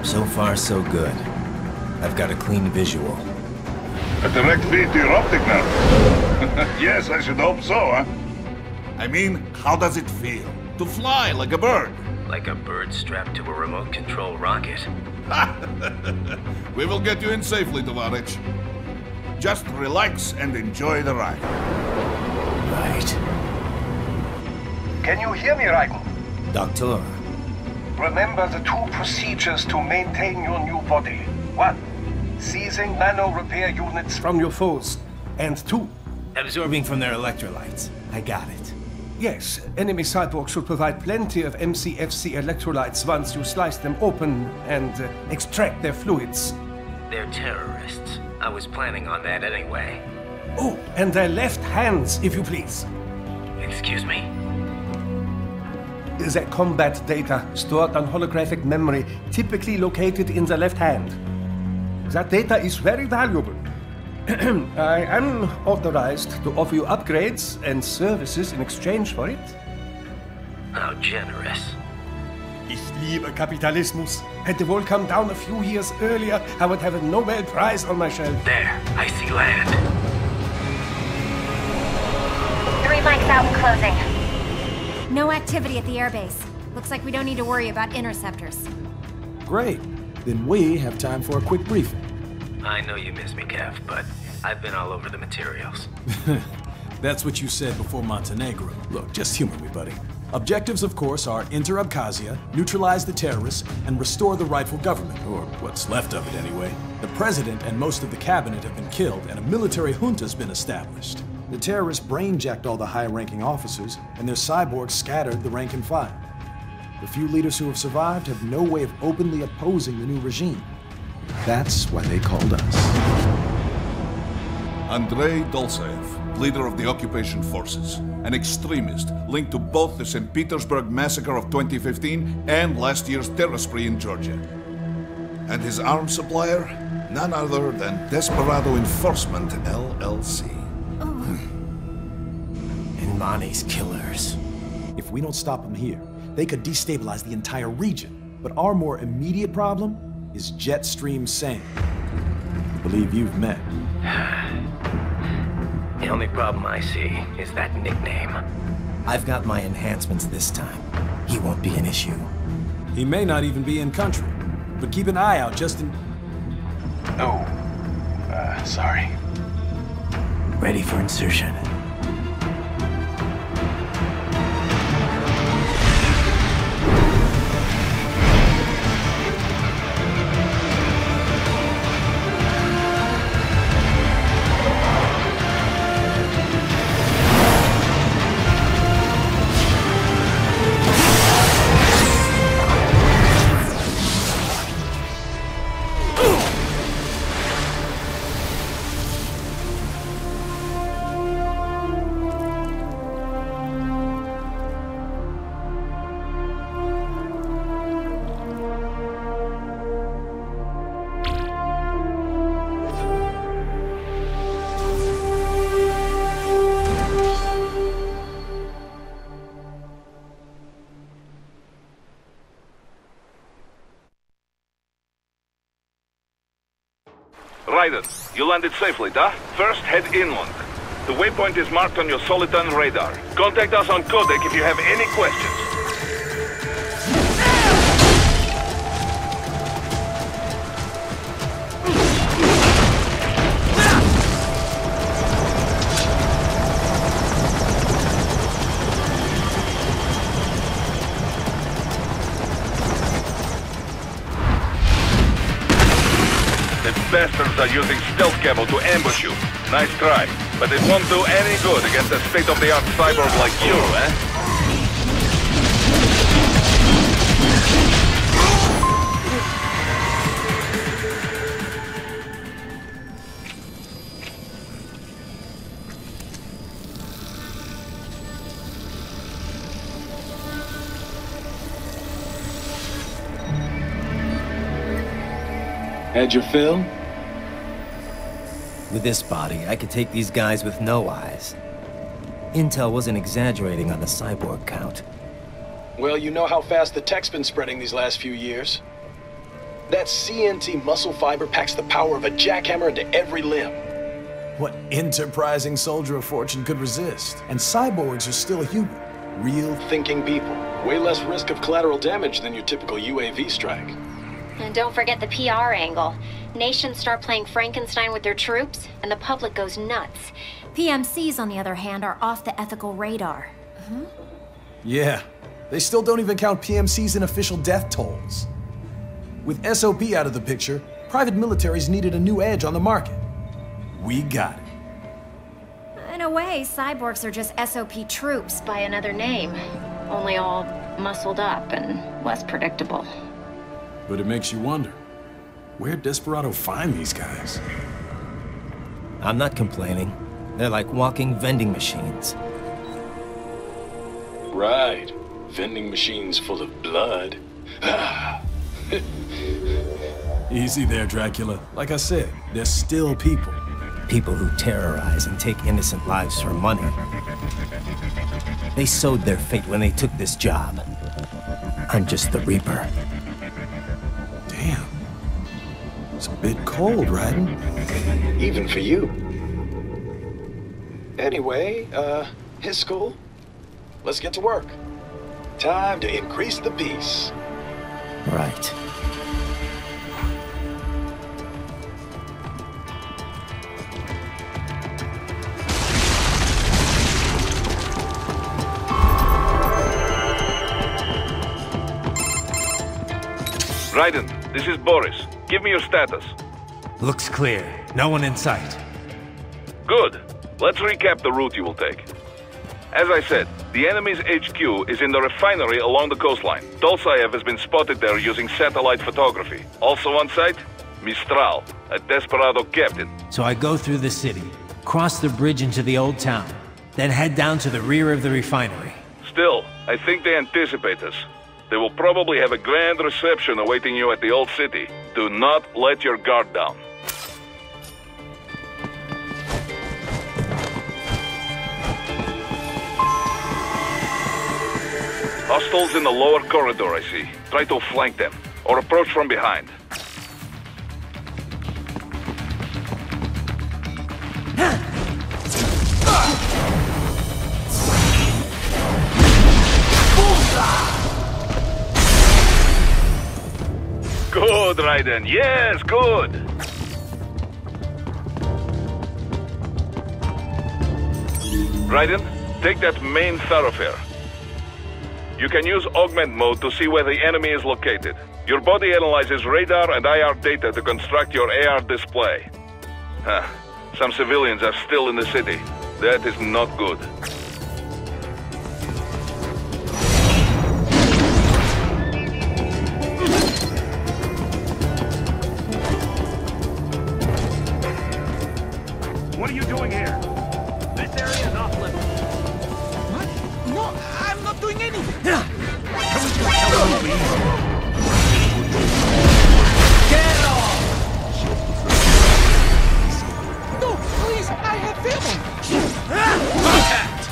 So far, so good. I've got a clean visual. A direct feed to your optic nerve. Yes, I should hope so, huh? I mean, how does it feel? To fly like a bird? Like a bird strapped to a remote control rocket. We will get you in safely, Tovarich. Just relax and enjoy the ride. Right. Can you hear me, Raiden? Doctor. Remember the two procedures to maintain your new body. 1. Seizing nano repair units from your foes. And 2. Absorbing from their electrolytes. I got it. Yes, enemy cyborgs should provide plenty of MCFC electrolytes once you slice them open and extract their fluids. They're terrorists. I was planning on that anyway. Oh, and their left hands, if you please. Excuse me? The combat data stored on holographic memory, typically located in the left hand. That data is very valuable. I am authorized to offer you upgrades and services in exchange for it. How generous. Ich liebe Kapitalismus. Had the wall come down a few years earlier, I would have a Nobel Prize on my shelf. There, I see land. 3 mics out and closing. No activity at the airbase. Looks like we don't need to worry about interceptors. Great. Then we have time for a quick briefing. I know you miss me, Kev, but I've been all over the materials. That's what you said before Montenegro. Look, just humor me, buddy. Objectives, of course, are enter Abkhazia, neutralize the terrorists, and restore the rightful government, or what's left of it anyway. The president and most of the cabinet have been killed, and a military junta's been established. The terrorists brain-jacked all the high-ranking officers, and their cyborgs scattered the rank and file. The few leaders who have survived have no way of openly opposing the new regime. That's why they called us. Andrei Dolzaev, leader of the occupation forces, an extremist linked to both the St. Petersburg massacre of 2015 and last year's terror spree in Georgia. And his arms supplier? None other than Desperado Enforcement, LLC. And Mani's killers. If we don't stop them here, they could destabilize the entire region. But our more immediate problem is Jetstream Sam. I believe you've met. The only problem I see is that nickname. I've got my enhancements this time. He won't be an issue. He may not even be in country, but keep an eye out just in... Oh, sorry. Ready for insertion. Raiden, you landed safely, da? First, head inland. The waypoint is marked on your Soliton radar. Contact us on Codec if you have any questions. The bastards are using stealth camo to ambush you. Nice try, but it won't do any good against a state-of-the-art cyborg like you, eh? Had your fill? With this body, I could take these guys with no eyes. Intel wasn't exaggerating on the cyborg count. Well, you know how fast the tech's been spreading these last few years. That CNT muscle fiber packs the power of a jackhammer into every limb. What enterprising soldier of fortune could resist? And cyborgs are still human. Real Thinking people. Way less risk of collateral damage than your typical UAV strike. And don't forget the PR angle. Nations start playing Frankenstein with their troops, and the public goes nuts. PMCs, on the other hand, are off the ethical radar. Yeah, they still don't even count PMCs in official death tolls. With SOP out of the picture, private militaries needed a new edge on the market. We got it. In a way, cyborgs are just SOP troops by another name. Only all muscled up and less predictable. But it makes you wonder, where'd Desperado find these guys? I'm not complaining. They're like walking vending machines. Right. Vending machines full of blood. Easy there, Dracula. Like I said, they're still people. People who terrorize and take innocent lives for money. They sowed their fate when they took this job. I'm just the Reaper. Damn. It's a bit cold, Raiden. Even for you. Anyway, his school. Let's get to work. Time to increase the peace. Right. Raiden, this is Boris. Give me your status. Looks clear. No one in sight. Good. Let's recap the route you will take. As I said, the enemy's HQ is in the refinery along the coastline. Dolsaev has been spotted there using satellite photography. Also on site, Mistral, a Desperado captain. So I go through the city, cross the bridge into the old town, then head down to the rear of the refinery. Still, I think they anticipate us. They will probably have a grand reception awaiting you at the old city. Do not let your guard down. Hostiles in the lower corridor, I see. Try to flank them, or approach from behind. Good, Raiden. Yes, good. Raiden, take that main thoroughfare. You can use augment mode to see where the enemy is located. Your body analyzes radar and IR data to construct your AR display. Some civilians are still in the city. That is not good. What are you doing here? This area is off limits. What? No, I'm not doing anything. Get off! No, please, I have filming. Contact!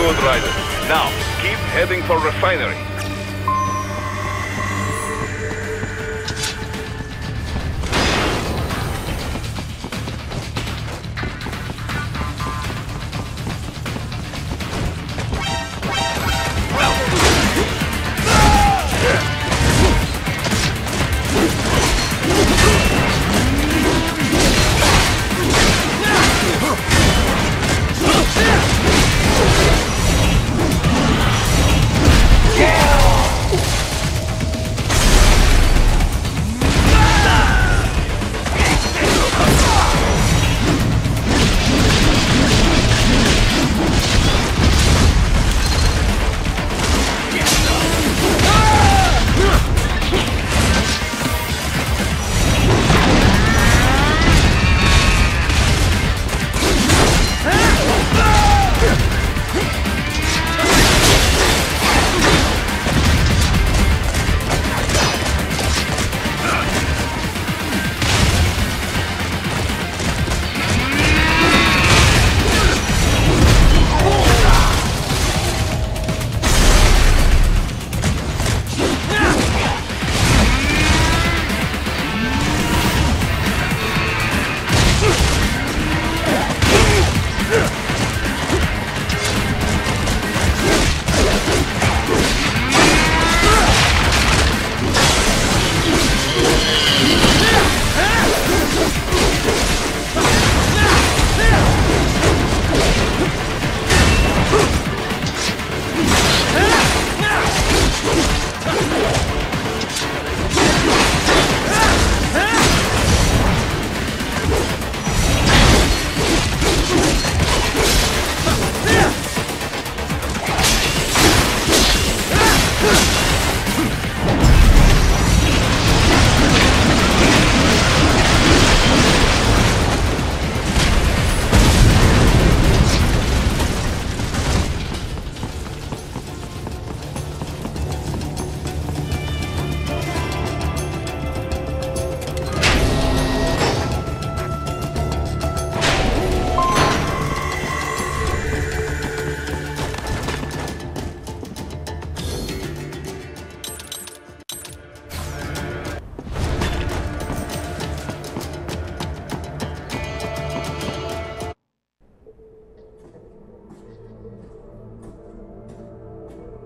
good, Ryder. Now, keep heading for refinery.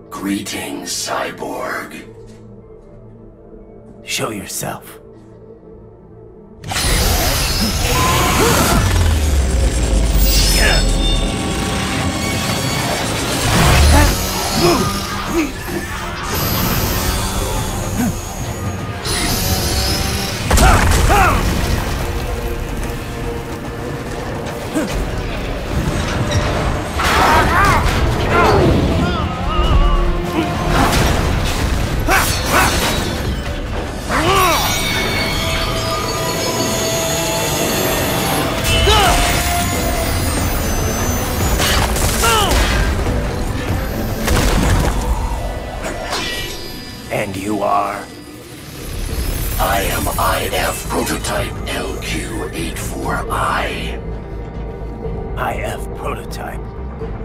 Greetings, cyborg. Show yourself. And you are? I am IF Prototype LQ84I. IF Prototype.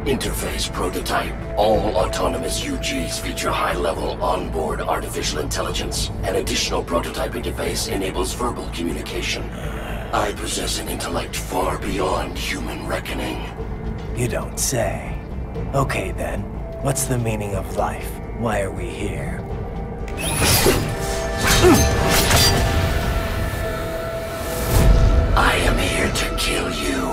Interface Prototype. All autonomous UGs feature high-level onboard artificial intelligence. An additional prototype interface enables verbal communication. I possess an intellect far beyond human reckoning. You don't say. Okay then, what's the meaning of life? Why are we here? I am here to kill you.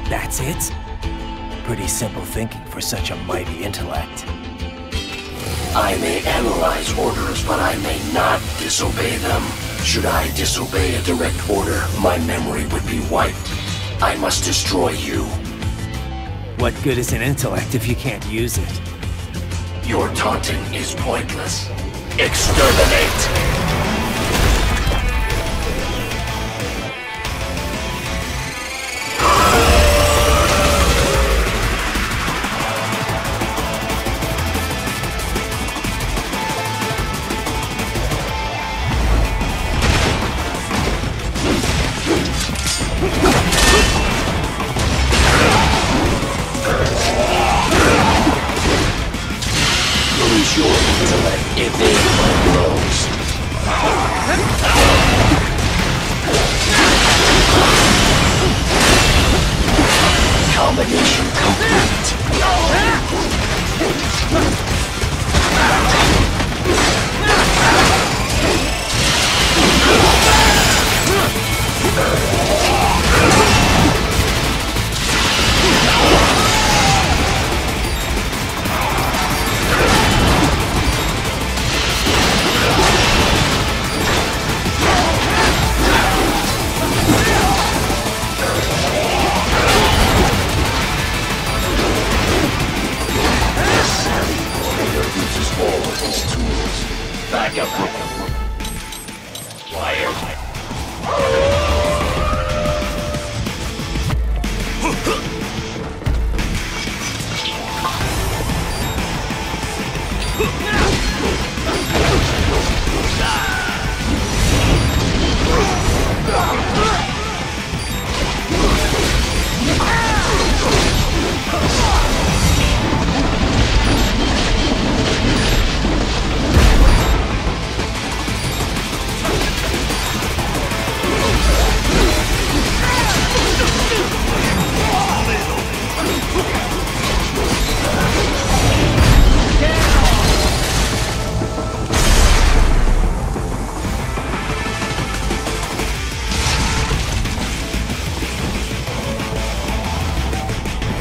That's it? Pretty simple thinking for such a mighty intellect. I may analyze orders, but I may not disobey them. Should I disobey a direct order, my memory would be wiped. I must destroy you. What good is an intellect if you can't use it? Your taunting is pointless. Exterminate! Evade my blows. Combination complete.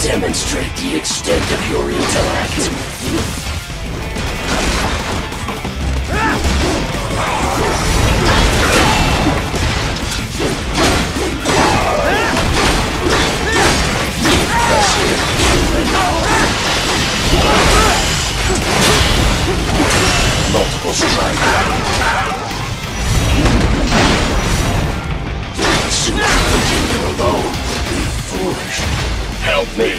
Demonstrate the extent of your intellect. Multiple strike. Soon to continue alone would be foolish. Help me.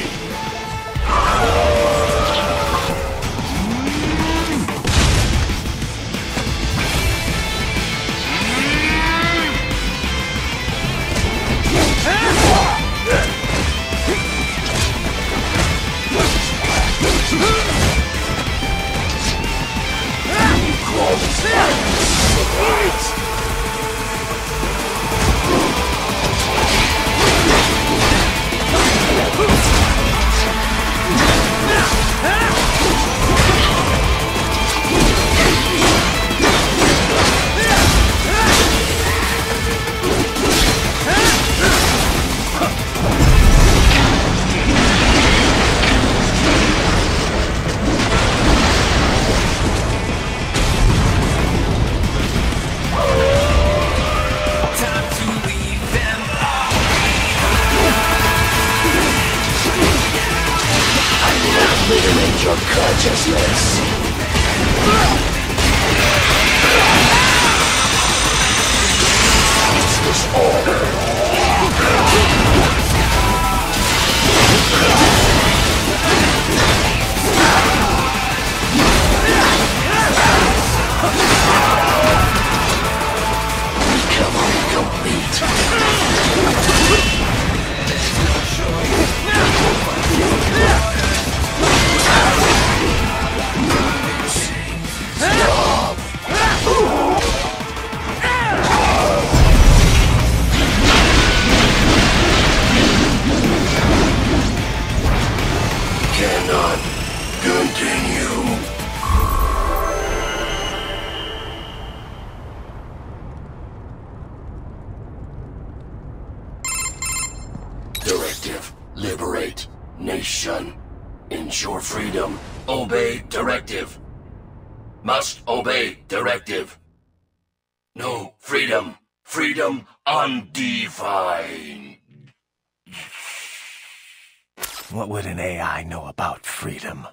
Eliminate your consciousness. Disorder. Recovery complete. Cannot continue. Directive. Liberate. Nation. Ensure freedom. Obey directive. Must obey directive. No freedom. Freedom undefined. What would an AI know about freedom?